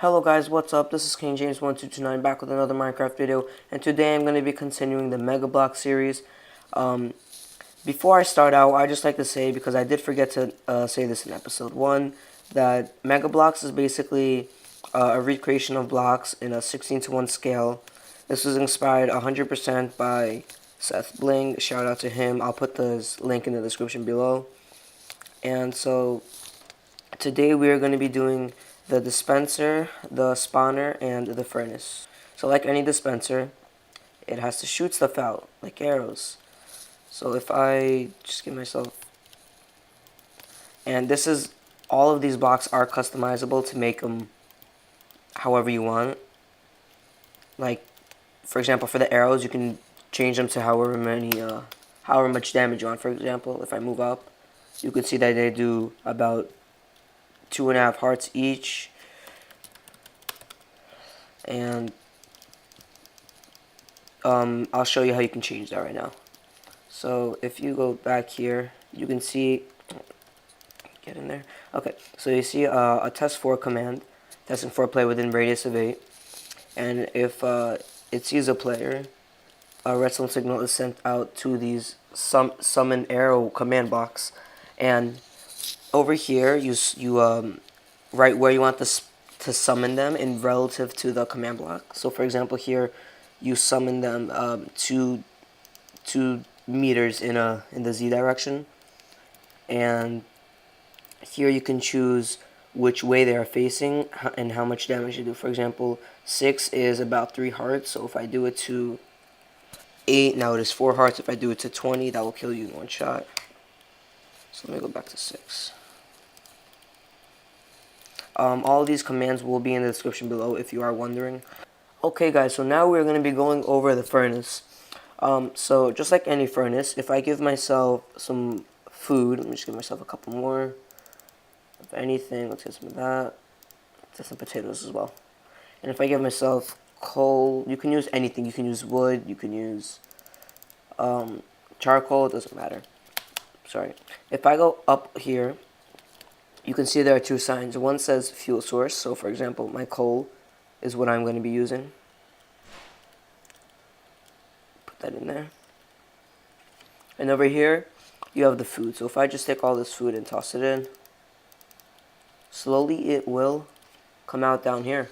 Hello guys, what's up? This is King James 1229 back with another Minecraft video, and today I'm going to be continuing the Mega Block series. Before I start out, I just like to say, because I did forget to say this in episode 1, that Mega Blocks is basically a recreation of blocks in a 16:1 scale. This was inspired 100% by Seth Bling. Shout out to him. I'll put the link in the description below. And so today we are going to be doing the dispenser, the spawner, and the furnace. So like any dispenser, it has to shoot stuff out, like arrows. So if I just give myself... And this is... all of these blocks are customizable to make them however you want. Like, for example, for the arrows, you can change them to however much damage you want. For example, if I move up, you can see that they do about 2.5 hearts each, and I'll show you how you can change that right now. So if you go back here, you can see, get in there. Okay, so you see a test for command, testing for a player within radius of 8, and if it sees a player, a redstone signal is sent out to these summon arrow command blocks, and over here you write where you want to summon them in relative to the command block. So for example, here you summon them 2 meters in the Z direction, and here you can choose which way they are facing and how much damage they do. For example, 6 is about 3 hearts, so if I do it to 8, now it is 4 hearts. If I do it to 20, that will kill you in one shot. So let me go back to 6. All of these commands will be in the description below if you are wondering. Okay guys, so now we're going to be going over the furnace. So just like any furnace, if I give myself some food, let me just give myself a couple more. If anything, let's get some of that. Let's get some potatoes as well. And if I give myself coal, you can use anything. You can use wood, you can use charcoal, it doesn't matter. Sorry. If I go up here, you can see there are 2 signs. One says fuel source, so for example, my coal is what I'm going to be using. Put that in there. And over here, you have the food. So if I just take all this food and toss it in, slowly it will come out down here.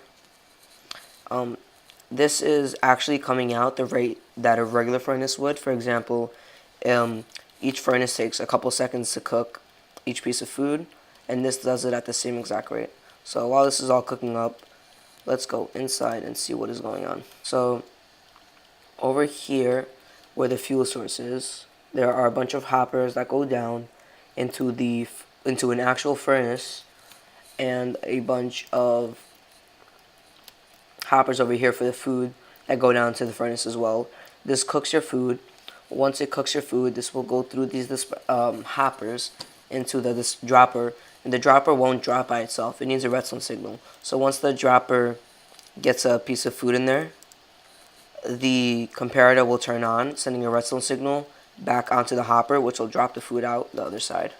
This is actually coming out the rate that a regular furnace would. For example, each furnace takes a couple seconds to cook each piece of food, and this does it at the same exact rate. So while this is all cooking up, let's go inside and see what is going on. So over here, where the fuel source is, there are a bunch of hoppers that go down into an actual furnace, and a bunch of hoppers over here for the food that go down to the furnace as well. This cooks your food. Once it cooks your food, this will go through these hoppers into this dropper, and the dropper won't drop by itself. It needs a redstone signal. So once the dropper gets a piece of food in there, the comparator will turn on, sending a redstone signal back onto the hopper, which will drop the food out the other side.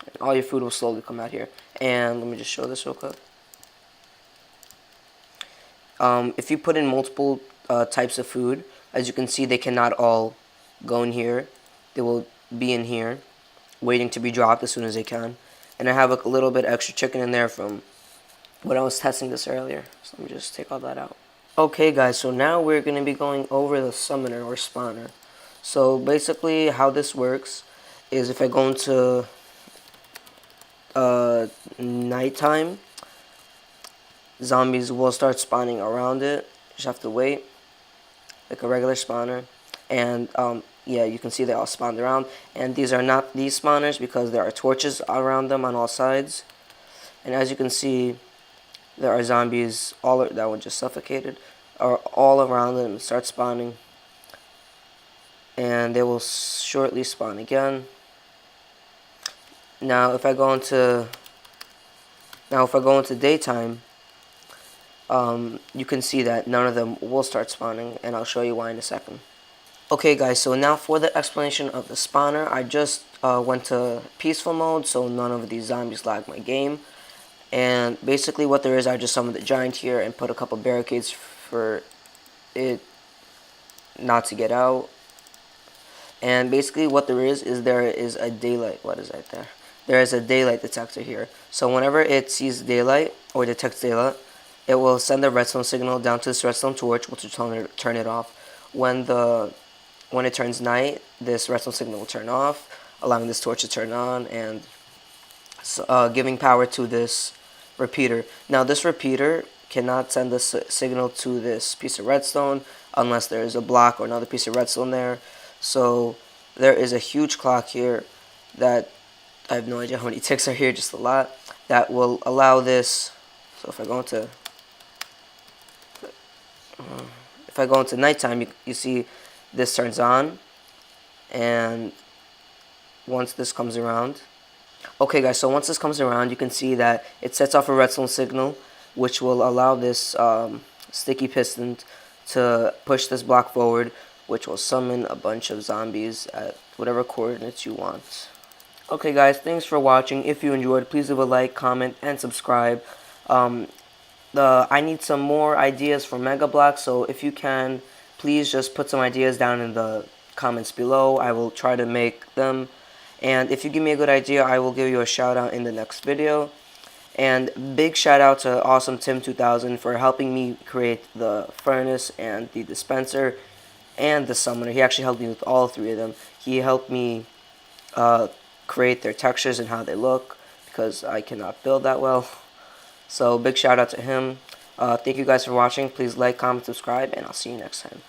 And all your food will slowly come out here. And let me just show this real quick. If you put in multiple types of food, as you can see, they cannot all go in here. They will be in here, waiting to be dropped as soon as they can. And I have a little bit extra chicken in there from when I was testing this earlier. So let me just take all that out. Okay guys, so now we're going to be going over the summoner or spawner. So basically how this works is if I go into nighttime, zombies will start spawning around it. Just have to wait, like a regular spawner. And yeah, you can see they all spawned around. And these are not these spawners because there are torches around them on all sides. And as you can see, there are zombies that were just suffocated, are all around them and start spawning. And they will shortly spawn again. Now if I go into daytime, you can see that none of them will start spawning, and I'll show you why in a second. Okay guys, so now for the explanation of the spawner, I just went to peaceful mode, so none of these zombies lag my game. And basically what there is, I just summoned the giant here and put a couple barricades for it not to get out. And basically what there is there is a daylight. What is right there? There is a daylight detector here. So whenever it sees daylight or detects daylight, it will send a redstone signal down to this redstone torch, which will turn it off. When it turns night, this redstone signal will turn off, allowing this torch to turn on and giving power to this repeater. Now this repeater cannot send a signal to this piece of redstone unless there is a block or another piece of redstone there. So there is a huge clock here that I have no idea how many ticks are here, just a lot, that will allow this. So if I go into nighttime, you see this turns on, and once this comes around, okay guys, so once this comes around, you can see that it sets off a redstone signal, which will allow this sticky piston to push this block forward, which will summon a bunch of zombies at whatever coordinates you want. Okay guys, thanks for watching. If you enjoyed, please leave a like, comment, and subscribe. I need some more ideas for Mega Bloks, so if you can, please just put some ideas down in the comments below. I will try to make them. And if you give me a good idea, I will give you a shout out in the next video. And big shout out to Awesome Tim 2000 for helping me create the furnace and the dispenser and the summoner. He actually helped me with all three of them. He helped me create their textures and how they look, because I cannot build that well. So big shout out to him. Thank you guys for watching. Please like, comment, subscribe, and I'll see you next time.